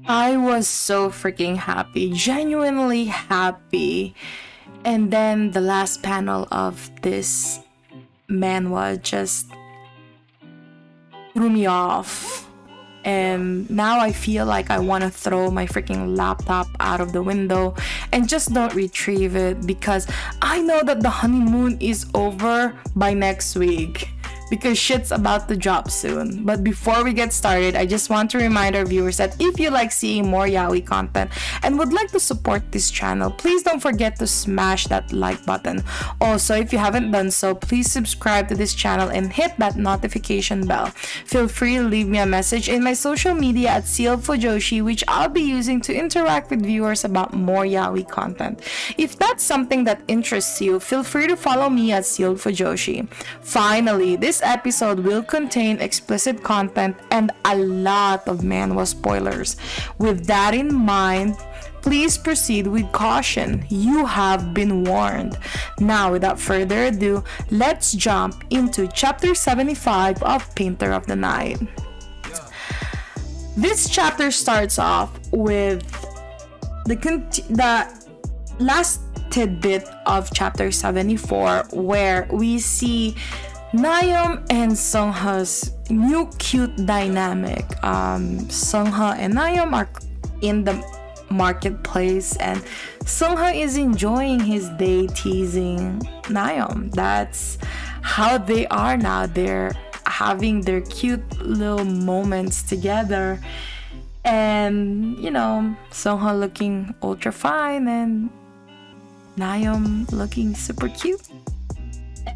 I was so freaking happy, genuinely happy. And then the last panel of this manhwa just threw me off. And now I feel like I want to throw my freaking laptop out of the window and just don't retrieve it, because I know that the honeymoon is over by next week, because shit's about to drop soon. But before we get started, I just want to remind our viewers that if you like seeing more yaoi content and would like to support this channel, please don't forget to smash that like button. Also, if you haven't done so, please subscribe to this channel and hit that notification bell. Feel free to leave me a message in my social media at ZEALED FUJOSHI, which I'll be using to interact with viewers about more yaoi content. If that's something that interests you, feel free to follow me at ZEALED FUJOSHI. Finally, this episode will contain explicit content and a lot of manhwa spoilers. With that in mind, please proceed with caution. You have been warned. Now, without further ado, let's jump into chapter 75 of Painter of the Night. This chapter starts off with the last tidbit of chapter 74, where we see Nakyum and Seungho's new cute dynamic. Seungho and Nakyum are in the marketplace, and Seungho is enjoying his day teasing Nakyum. That's how they are now. They're having their cute little moments together, and Seungho looking ultra fine and Nakyum looking super cute.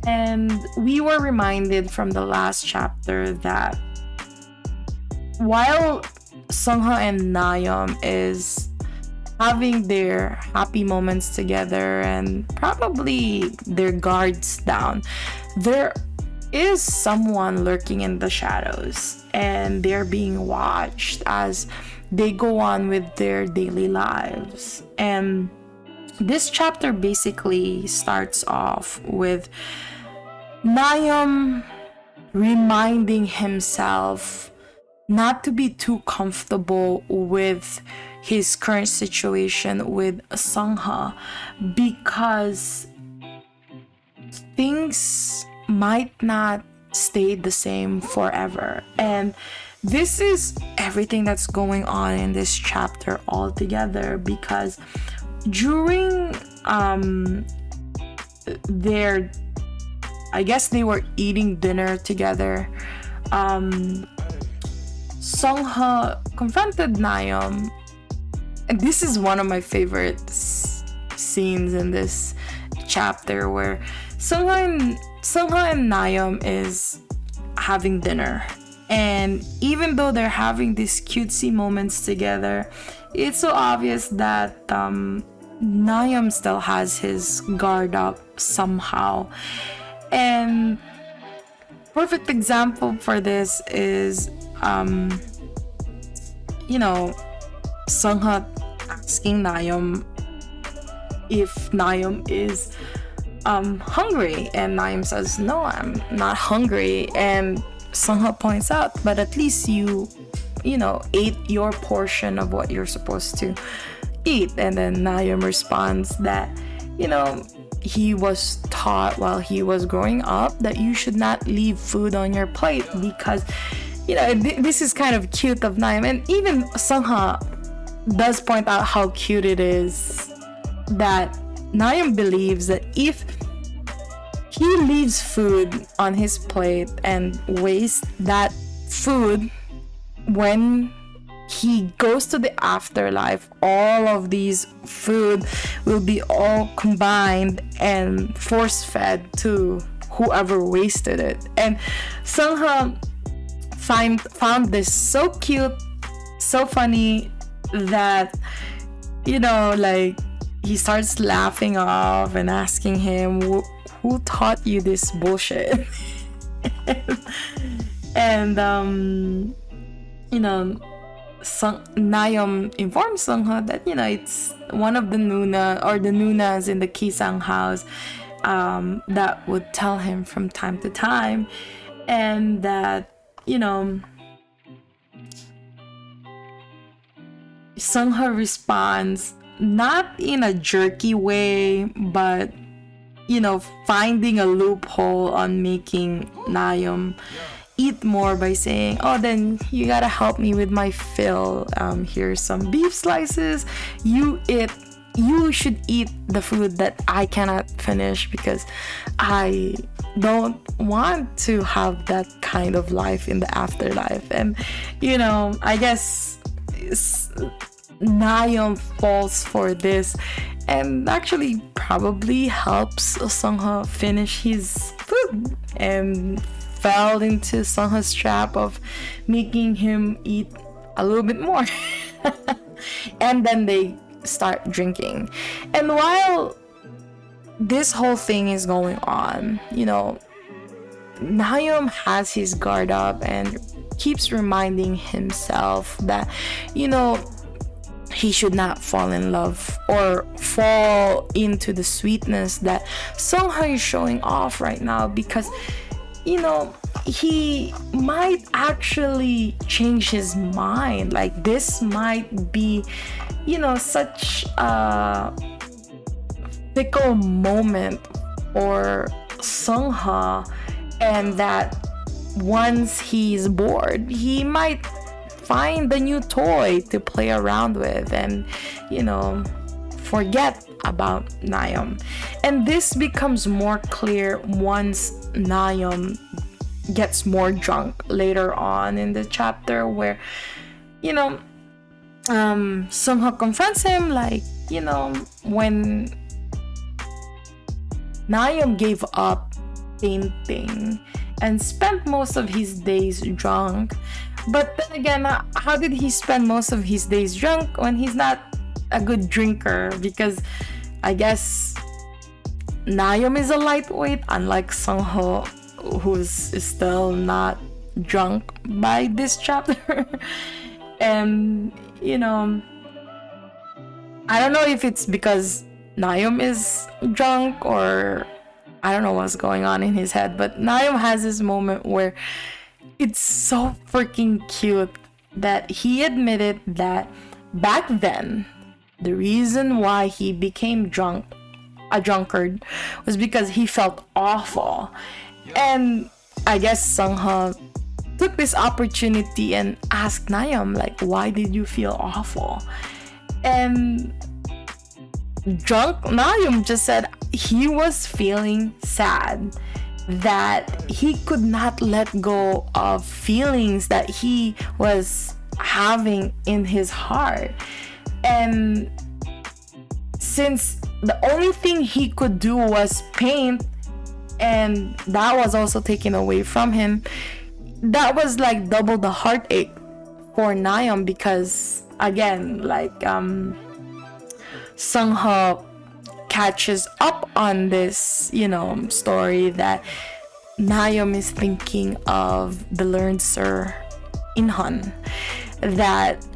And we were reminded from the last chapter that while Seungho and Nakyum is having their happy moments together and probably their guards down, there is someone lurking in the shadows, and they're being watched as they go on with their daily lives. And this chapter basically starts off with Nakyum reminding himself not to be too comfortable with his current situation with Seungho, because things might not stay the same forever. And this is everything that's going on in this chapter altogether, because during their, I guess they were eating dinner together, Seungho confronted Nakyum, and this is one of my favorite scenes in this chapter, where Seungho and Nakyum is having dinner, and even though they're having these cutesy moments together, it's so obvious that Nakyum still has his guard up somehow. And perfect example for this is Seungho asking Nakyum if Nakyum is hungry, and Nakyum says, no, I'm not hungry. And Seungho points out, but at least you ate your portion of what you're supposed to eat. And then Nakyum responds that he was taught while he was growing up that you should not leave food on your plate, because this is kind of cute of Nakyum. And even Seungho does point out how cute it is that Nakyum believes that if he leaves food on his plate and wastes that food, when he goes to the afterlife, all of these food will be all combined and force-fed to whoever wasted it. And Seungho found this so cute, so funny, that he starts laughing off and asking him, who taught you this bullshit? And Nakyum informs Seungho that it's one of the Nunas in the Kisang house that would tell him from time to time, and that Seung-ho responds not in a jerky way, but finding a loophole on making Nakyum eat more by saying, oh, then you gotta help me with my fill. Here's some beef slices. You should eat the food that I cannot finish because I don't want to have that kind of life in the afterlife. And I guess Nakyum falls for this and actually probably helps Seung-ho finish his food and fell into Seung-ho's trap of making him eat a little bit more. And then they start drinking. And while this whole thing is going on, Nakyum has his guard up and keeps reminding himself that, he should not fall in love or fall into the sweetness that Seung-ho is showing off right now, because he might actually change his mind. Like, this might be such a fickle moment for Seung-ho, and that once he's bored, he might find a new toy to play around with and forget about Nakyum. And this becomes more clear once Nakyum gets more drunk later on in the chapter, where Seung-ho confronts him, like, when Nakyum gave up painting and spent most of his days drunk. But then again, how did he spend most of his days drunk when he's not a good drinker? Because I guess Nakyum is a lightweight, unlike Seung-ho, who's still not drunk by this chapter. And I don't know if it's because Nakyum is drunk or I don't know what's going on in his head, but Nakyum has this moment where it's so freaking cute that he admitted that back then the reason why he became a drunkard, was because he felt awful. And I guess Seung-ho took this opportunity and asked Nakyum, like, why did you feel awful? And drunk Nakyum just said he was feeling sad, that he could not let go of feelings that he was having in his heart. And since the only thing he could do was paint, and that was also taken away from him, that was like double the heartache for Nakyum, because again, like, Seung-ho catches up on this, story that Nakyum is thinking of the learned Sir In-hun. That,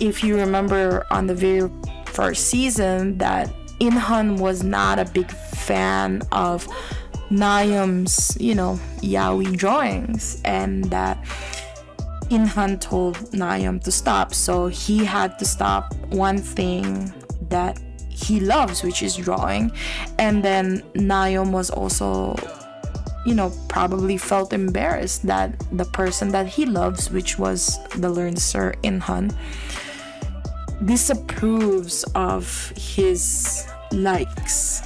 if you remember on the very first season, that In-hun was not a big fan of Nakyum's, yaoi drawings, and that In-hun told Nakyum to stop. So he had to stop one thing that he loves, which is drawing. And then Nakyum was also, probably felt embarrassed that the person that he loves, which was the learned Sir In-hun, disapproves of his likes.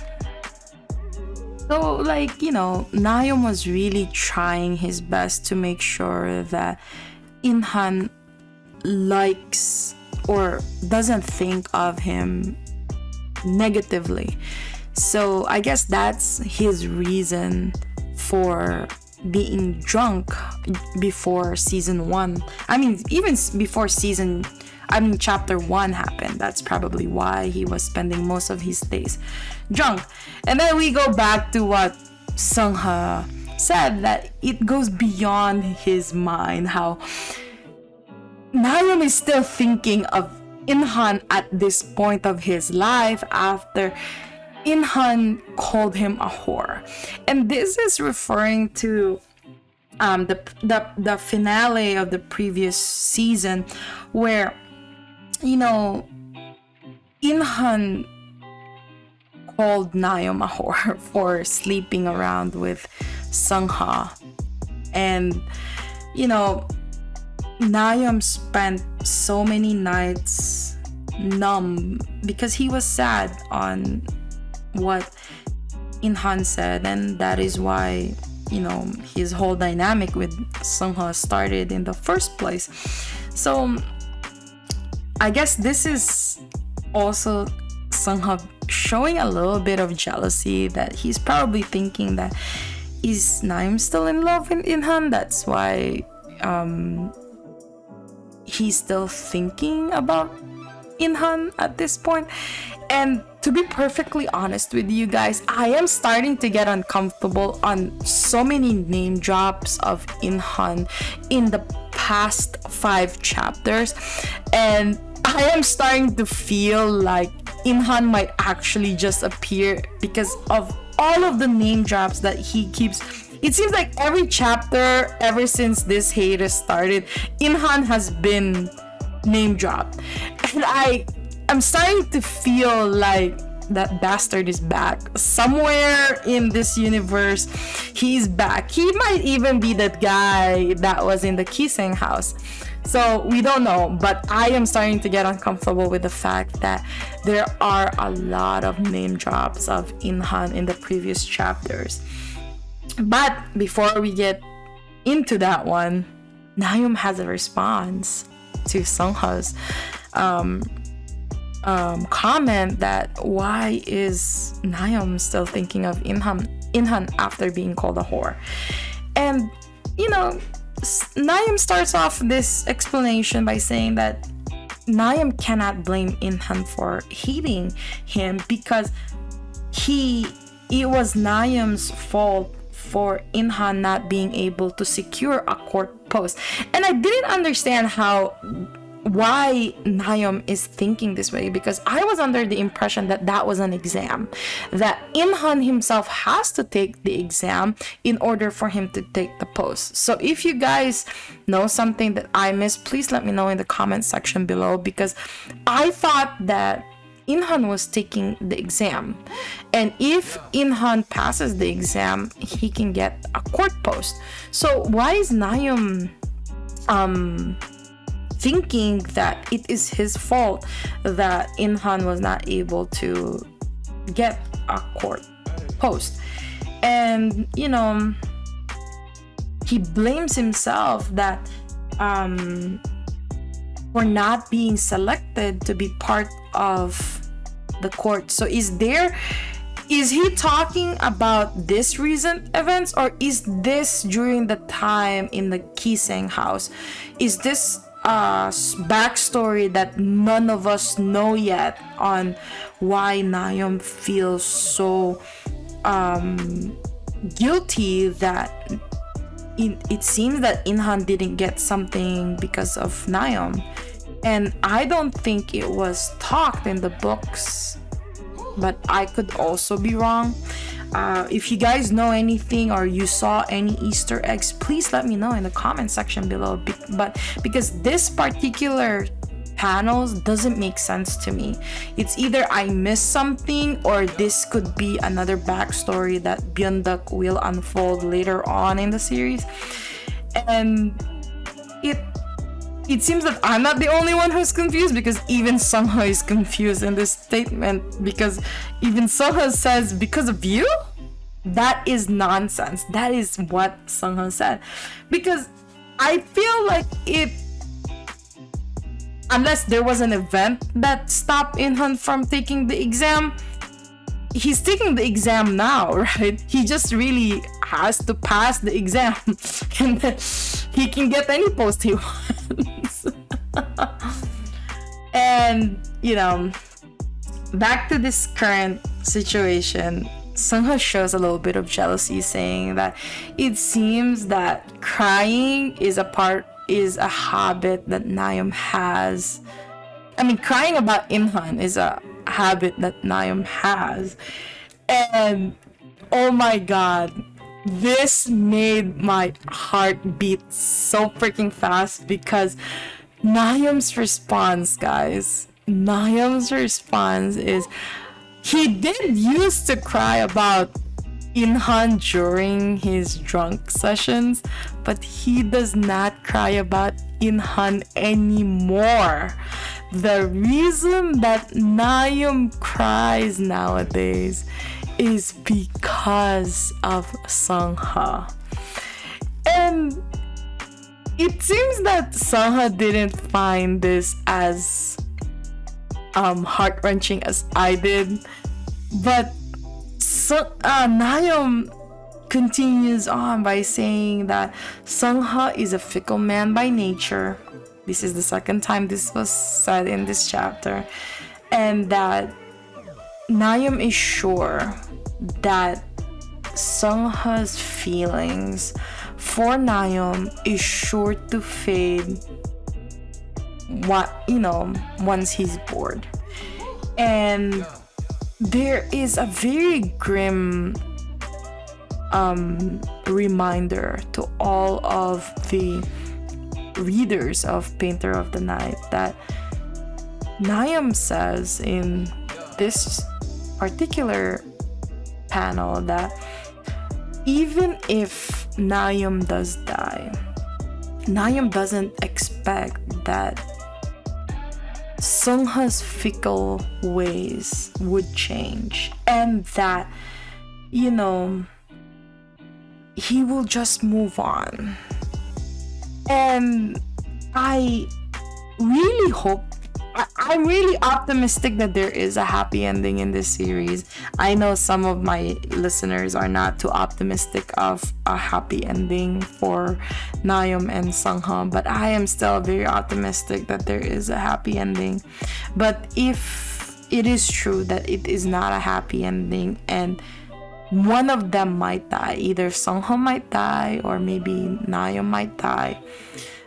So, like, Nakyum was really trying his best to make sure that In-hun likes or doesn't think of him negatively. So I guess that's his reason for being drunk before season 1. I mean, even before chapter 1 happened. That's probably why he was spending most of his days drunk. And then we go back to what Seung-ho said, that it goes beyond his mind, how Nakyum is still thinking of In-hun at this point of his life after In-hun called him a whore. And this is referring to the finale of the previous season, where you know, Inhan called Na-kyum a whore for sleeping around with Seung-ho. And, you know, Na-kyum spent so many nights numb because he was sad on what Inhan said, and that is why, you know, his whole dynamic with Seung-ho started in the first place. So I guess this is also Seung-ho showing a little bit of jealousy, that he's probably thinking that, is Na-kyum still in love with Inhan? That's why he's still thinking about Inhan at this point. And to be perfectly honest with you guys, I am starting to get uncomfortable on so many name drops of Inhan in the past 5 chapters, and I am starting to feel like Inhan might actually just appear because of all of the name drops that he keeps. It seems like every chapter ever since this hiatus started, Inhan has been name dropped, and I'm starting to feel like that bastard is back somewhere in this universe. He's back. He might even be that guy that was in the Kiseng house. So we don't know, but I am starting to get uncomfortable with the fact that there are a lot of name drops of Inhan in the previous chapters. But before we get into that one, Na-kyum has a response to Seung-ho's comment that why is Na-kyum still thinking of Inhan after being called a whore. And, you know, Na-kyum starts off this explanation by saying that Na-kyum cannot blame Inhan for hating him because it was Na-kyum's fault for Inhan not being able to secure a court post. And I didn't understand why Na-kyum is thinking this way, because I was under the impression that that was an exam, that Inhan himself has to take the exam in order for him to take the post. So if you guys know something that I missed, please let me know in the comment section below, because I thought that Inhan was taking the exam, and if Inhan passes the exam, he can get a court post. So why is Na-kyum thinking that it is his fault that Inhan was not able to get a court post? And, you know, he blames himself that for not being selected to be part of the court. So is he talking about this recent events, or is this during the time in the Kiseng house? Is this backstory that none of us know yet on why Na-kyum feels so guilty that it seems that Inhan didn't get something because of Na-kyum? And I don't think it was talked in the books, but I could also be wrong. If you guys know anything or you saw any Easter eggs, please let me know in the comment section below. But because this particular panels doesn't make sense to me, it's either I missed something or this could be another backstory that Byeonduck will unfold later on in the series. And it seems that I'm not the only one who's confused, because even Seung-ho is confused in this statement, because even Seung-ho says, because of you? That is nonsense. That is what Seung-ho said. Because I feel like unless there was an event that stopped Inhan from taking the exam, he's taking the exam now, right? He just really has to pass the exam and then he can get any post he wants. And, you know, back to this current situation, Seung-ho shows a little bit of jealousy, saying that it seems that crying is a habit that Na-kyum has. I mean, crying about Inhan is a habit that Na-kyum has. And oh my god, this made my heart beat so freaking fast, because Nakyum's response, guys. Nakyum's response is, he did used to cry about Inhan during his drunk sessions, but he does not cry about Inhan anymore. The reason that Nakyum cries nowadays is because of Seung-ho. And it seems that Seung-ho didn't find this as heart-wrenching as I did, but Nakyum continues on by saying that Seung-ho is a fickle man by nature. This is the second time this was said in this chapter, and that Nakyum is sure that Seung-ho's feelings for Nakyum is sure to fade once he's bored. And there is a very grim reminder to all of the readers of Painter of the Night that Nakyum says in this particular panel that even if Nakyum does die, Nakyum doesn't expect that Seung-ho's fickle ways would change, and that, he will just move on. And I really hope, I'm really optimistic that there is a happy ending in this series. I know some of my listeners are not too optimistic of a happy ending for Nakyum and Seung-ho, but I am still very optimistic that there is a happy ending. But if it is true that it is not a happy ending and one of them might die, either Seung-ho might die or maybe Nakyum might die,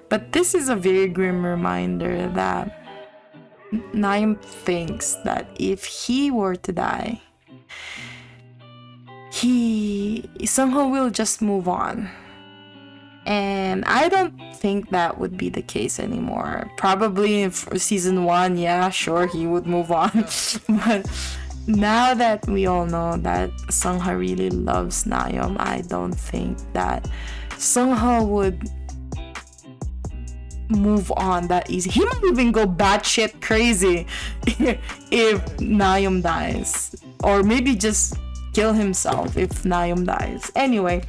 but this is a very grim reminder that Nakyum thinks that if he were to die, Seung-ho will just move on. And I don't think that would be the case anymore. Probably in season 1, yeah, sure, he would move on. But now that we all know that Seung-ho really loves Nakyum, I don't think that Seung-ho would move on that easy. He might even go batshit crazy if Nakyum dies, or maybe just kill himself if Nakyum dies. Anyway,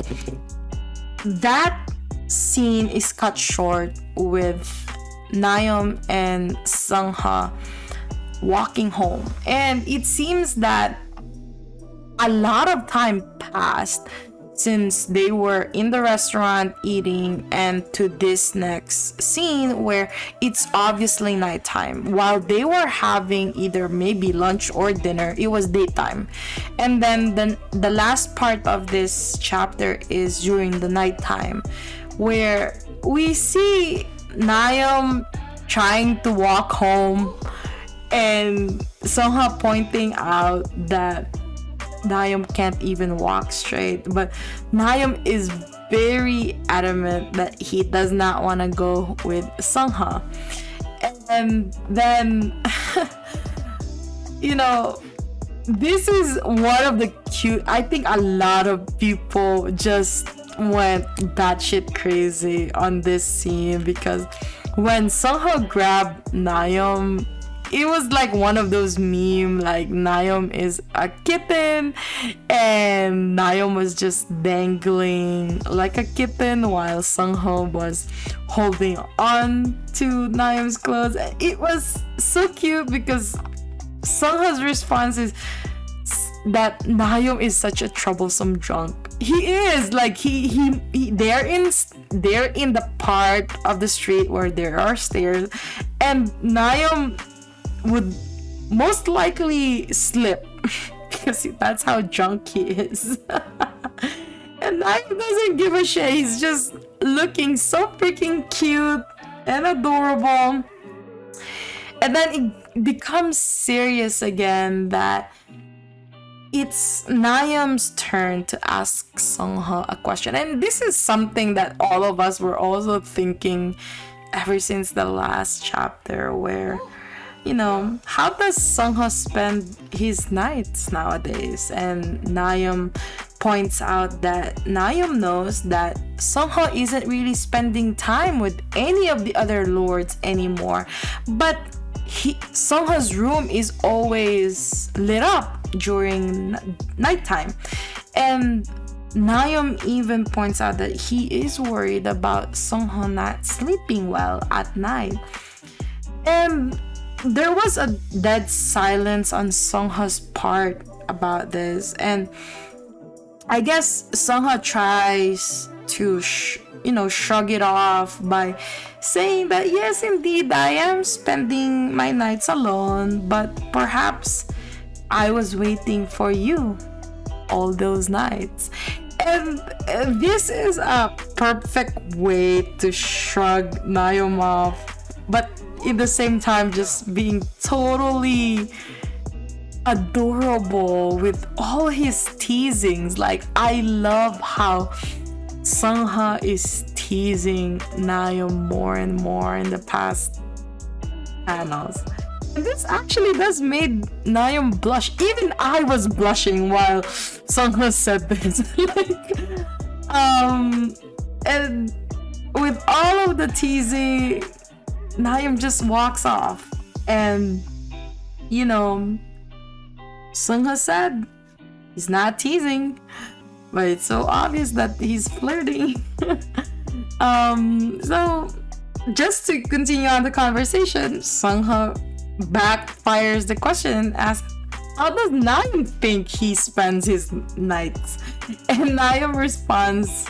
that scene is cut short with Nakyum and Seung-ho walking home, and it seems that a lot of time passed since they were in the restaurant eating and to this next scene where it's obviously nighttime. While they were having either maybe lunch or dinner, it was daytime. And then the last part of this chapter is during the nighttime, where we see Nakyum trying to walk home and somehow pointing out that Nakyum can't even walk straight, but Nakyum is very adamant that he does not want to go with Seung-ho. And then this is one of the cute, I think a lot of people just went batshit crazy on this scene, because when Seung-ho grabbed Nakyum, it was like one of those meme, like Nakyum is a kitten and Nakyum was just dangling like a kitten while Seung-ho was holding on to Nakyum's clothes. It was so cute because Seung-ho's response is that Nakyum is such a troublesome drunk. He is, like they're in the part of the street where there are stairs, and Nakyum would most likely slip because that's how drunk he is. And Nakyum doesn't give a shit. He's just looking so freaking cute and adorable. And then it becomes serious again, that it's Nakyum's turn to ask Seung-ho a question. And this is something that all of us were also thinking ever since the last chapter where, how does Seungho spend his nights nowadays? And Nakyum points out that Nakyum knows that Seungho isn't really spending time with any of the other lords anymore, but Seungho's room is always lit up during nighttime. And Nakyum even points out that he is worried about Seungho not sleeping well at night. And there was a dead silence on Seungho's part about this, and I guess Seungho tries to shrug it off by saying that yes, indeed, I am spending my nights alone, but perhaps I was waiting for you all those nights. And this is a perfect way to shrug Nakyum off, but in the same time just being totally adorable with all his teasings. Like, I love how Seungho is teasing Nakyum more and more in the past panels. And this actually does made Nakyum blush. Even I was blushing while Seungho said this. And with all of the teasing, Nakyum just walks off. And, Seungho said he's not teasing, but it's so obvious that he's flirting. So just to continue on the conversation, Seungho backfires the question and asks, how does Nakyum think he spends his nights? And Nakyum responds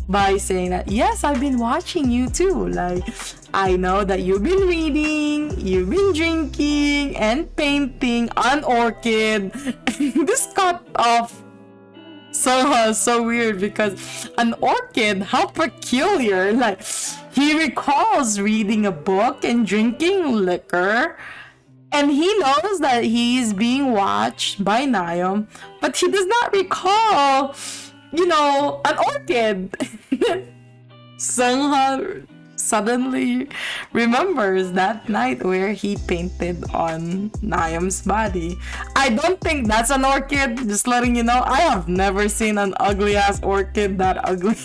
by saying that, yes, I've been watching you too. Like, I know that you've been reading, you've been drinking, and painting on orchid. This cut off Seungho is so weird because an orchid, how peculiar. Like, he recalls reading a book and drinking liquor, and he knows that he is being watched by Nakyum, but he does not recall, an orchid. Seungho suddenly remembers that night where he painted on Nakyum's body. I don't think that's an orchid, just letting you know. I have never seen an ugly ass orchid that ugly.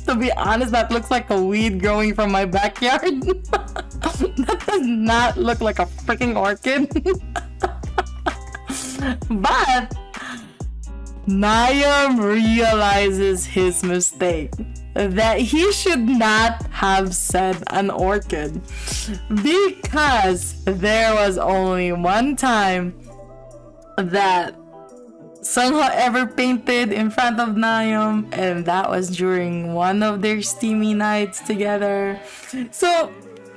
To be honest, that looks like a weed growing from my backyard. That does not look like a freaking orchid. But Nakyum realizes his mistake, that he should not have said an orchid, because there was only one time that Seungho ever painted in front of Nakyum, and that was during one of their steamy nights together. So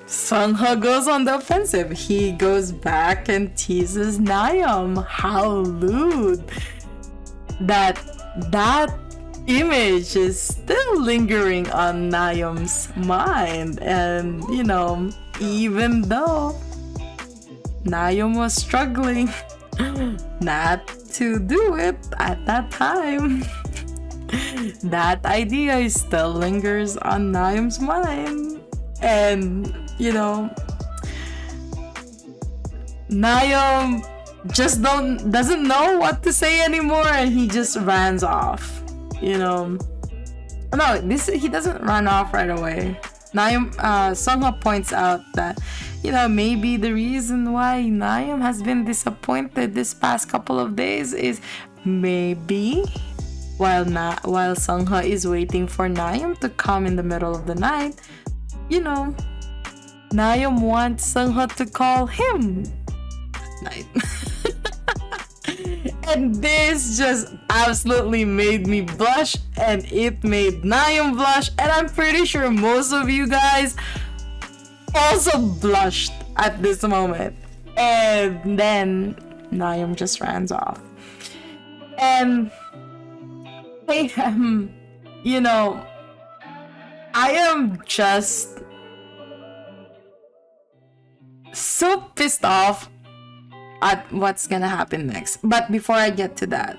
Seungho goes on the offensive. He goes back and teases Nakyum. How lewd. That image is still lingering on Nakyum's mind, and even though Nakyum was struggling not to do it at that time, that idea still lingers on Nakyum's mind. And Nakyum just doesn't know what to say anymore, and he just runs off. He doesn't run off right away. Seungho points out that maybe the reason why Nakyum has been disappointed this past couple of days is maybe while Seungho is waiting for Nakyum to come in the middle of the night, Nakyum wants Seungho to call him at night. And this just absolutely made me blush, and it made Nakyum blush, and I'm pretty sure most of you guys also blushed at this moment. And then Nakyum just runs off. And I am just so pissed off at what's gonna happen next. But before I get to that,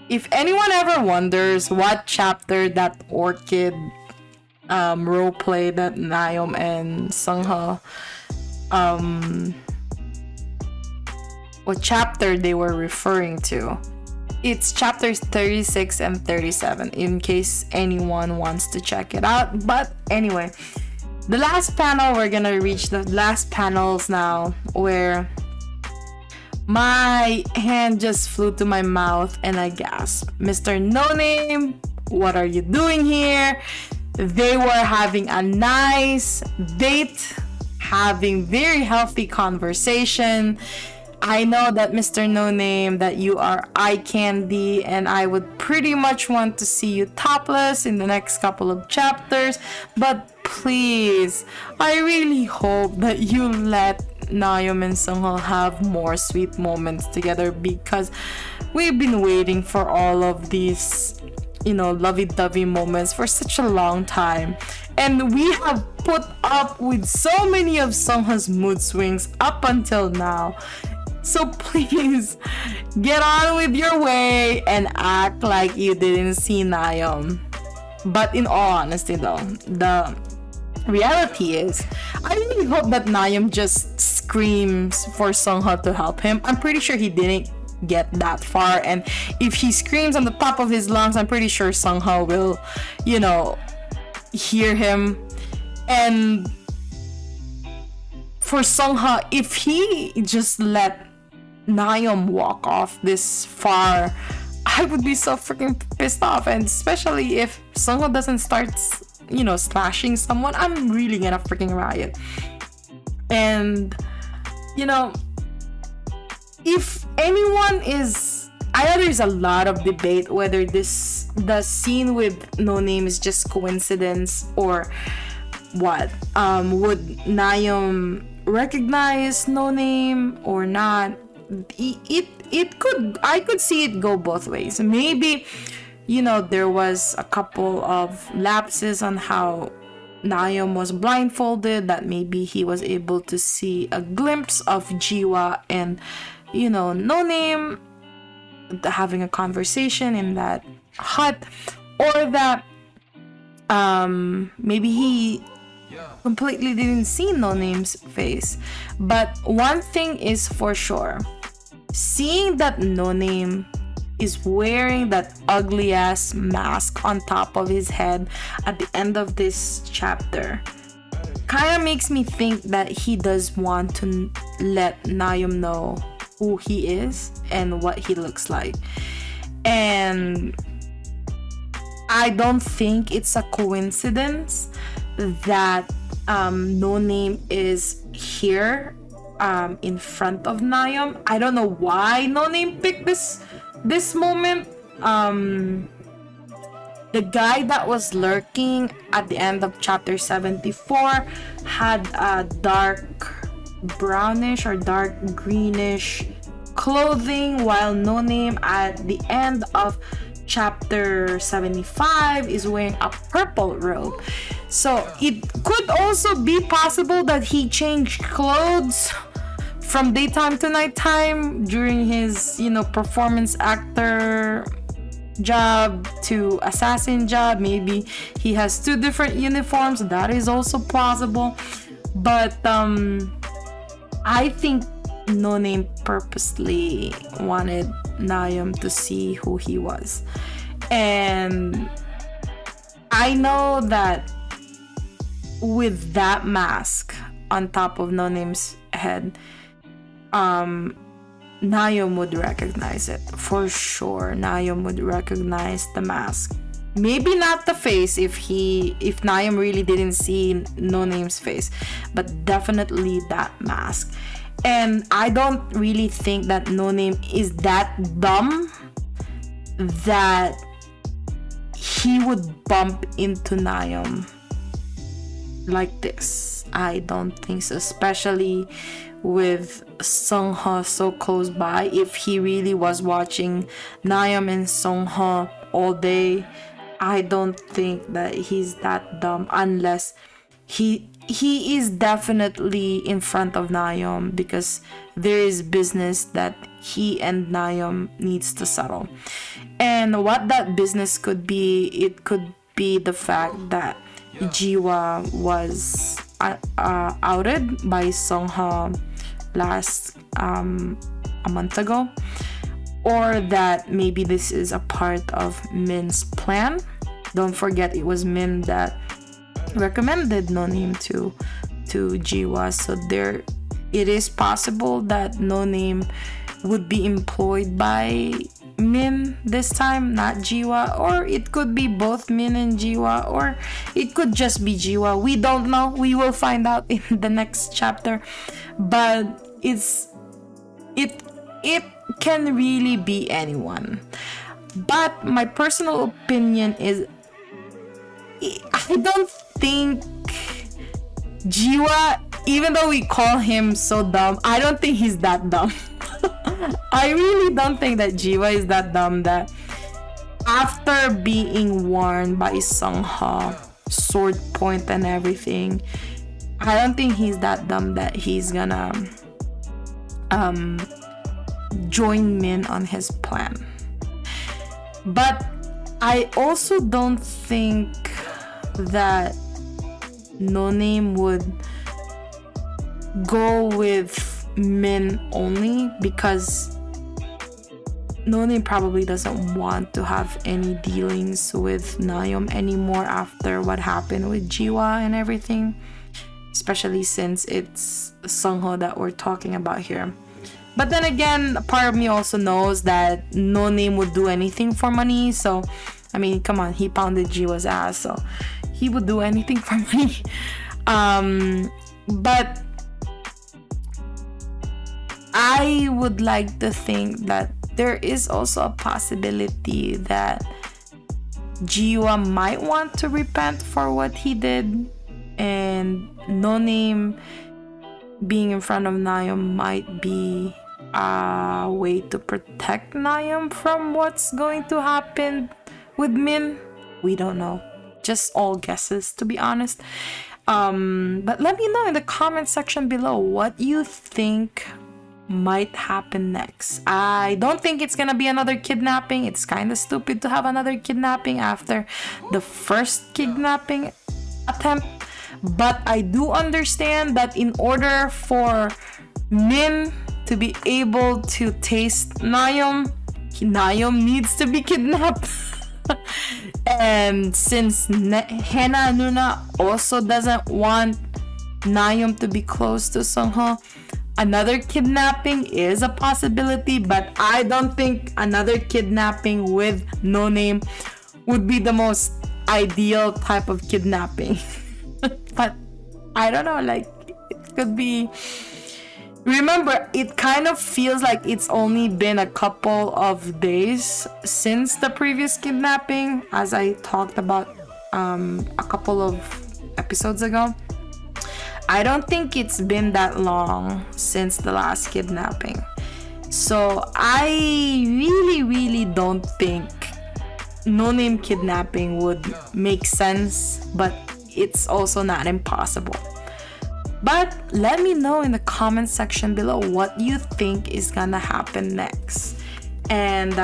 if anyone ever wonders what chapter that orchid role play that Nakyum and Seung-ho, what chapter they were referring to. It's chapters 36 and 37 in case anyone wants to check it out. But anyway, the last panel, we're gonna reach the last panels now, where my hand just flew to my mouth and I gasped. Mr. No Name, what are you doing here? They were having a nice date, having very healthy conversation. I know that Mr. No Name, that you are eye candy, and I would pretty much want to see you topless in the next couple of chapters. But please, I really hope that you let Nakyum and Seung-ho have more sweet moments together, because we've been waiting for all of these, lovey-dovey moments for such a long time. And we have put up with so many of Seung-ho's mood swings up until now. So please, get on with your way and act like you didn't see Nakyum. But in all honesty though, the reality is, I really hope that Nakyum just screams for Seung-ho to help him. I'm pretty sure he didn't get that far, and if he screams on the top of his lungs, I'm pretty sure Seung-ho will, hear him. And for Seung-ho, if he just let Nakyum walk off this far, I would be so freaking pissed off. And especially if Seung-ho doesn't start, slashing someone, I'm really gonna freaking riot. And if anyone is, I know there's a lot of debate whether the scene with No Name is just coincidence or what. Would Nakyum recognize No Name or not? I could see it go both ways. Maybe there was a couple of lapses on how Nakyum was blindfolded, that maybe he was able to see a glimpse of Jiwa and No Name having a conversation in that hut, or that maybe he completely didn't see No Name's face. But one thing is for sure, seeing that No Name is wearing that ugly ass mask on top of his head at the end of this chapter kind of makes me think that he does want to let Nakyum know who he is and what he looks like. And I don't think it's a coincidence that No Name is here in front of Nakyum. I don't know why No Name picked this moment. The guy that was lurking at the end of chapter 74 had a dark brownish or dark greenish clothing, while No Name at the end of chapter 75 is wearing a purple robe. So it could also be possible that he changed clothes from daytime to nighttime during his performance actor job to assassin job. Maybe he has two different uniforms. That is also plausible. But I think No Name purposely wanted Nakyum to see who he was. And I know that with that mask on top of No Name's head, Nakyum would recognize it for sure. Nakyum would recognize the mask. Maybe not the face if Nakyum really didn't see No Name's face, but definitely that mask. And I don't really think that No Name is that dumb that he would bump into Nakyum like this. I don't think so, especially with Seung-ho so close by. If he really was watching Nakyum and Seung-ho all day, I don't think that he's that dumb, unless he is definitely in front of Nakyum because there is business that he and Nakyum needs to settle. And what that business could be, it could be the fact that Jiwa was outed by Seung-ho last a month ago, or that maybe this is a part of Min's plan. Don't forget, it was Min that recommended No Name to Jiwa, so there it is possible that No Name would be employed by Min this time, not Jiwa, or it could be both Min and Jiwa, or it could just be Jiwa. We don't know. We will find out in the next chapter. But it can really be anyone. But my personal opinion is, I don't think Jiwa, even though we call him so dumb, I don't think he's that dumb. I really don't think that Jiwa is that dumb that after being warned by Seung-ho, sword point and everything, I don't think he's that dumb that he's gonna join Min on his plan. But I also don't think that No Name would go with Min only, because No Name probably doesn't want to have any dealings with Nakyum anymore after what happened with Jiwa and everything, especially since it's Seungho that we're talking about here. But then again, part of me also knows that No Name would do anything for money. So, I mean, come on, he pounded Jiwa's ass, so he would do anything for money. But I would like to think that there is also a possibility that Jiwa might want to repent for what he did, and No Name being in front of Nakyum might be a way to protect Nakyum from what's going to happen with Min. We don't know. Just all guesses, to be honest. But let me know in the comment section below what you think might happen next. I don't think it's gonna be another kidnapping. It's kind of stupid to have another kidnapping after the first kidnapping attempt. But I do understand that in order for Min to be able to taste Nakyum needs to be kidnapped. And since Hena Nuna also doesn't want Nakyum to be close to Seungho, another kidnapping is a possibility, but I don't think another kidnapping with No Name would be the most ideal type of kidnapping. But I don't know, like, it could be. Remember, it kind of feels like it's only been a couple of days since the previous kidnapping, as I talked about a couple of episodes ago. I don't think it's been that long since the last kidnapping. So I really don't think No Name kidnapping would make sense, but it's also not impossible. But let me know in the comment section below what you think is gonna happen next. And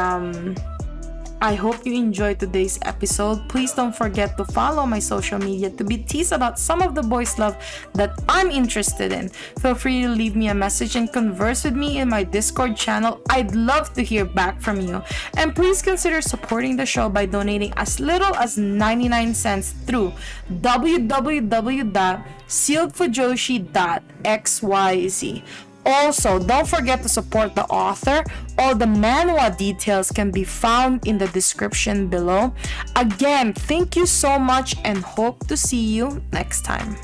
I hope you enjoyed today's episode. Please don't forget to follow my social media to be teased about some of the boys' love that I'm interested in. Feel free to leave me a message and converse with me in my Discord channel. I'd love to hear back from you. And please consider supporting the show by donating as little as 99 cents through www.sealedfujoshi.xyz. Also, don't forget to support the author. All the manhwa details can be found in the description below. Again, thank you so much and hope to see you next time.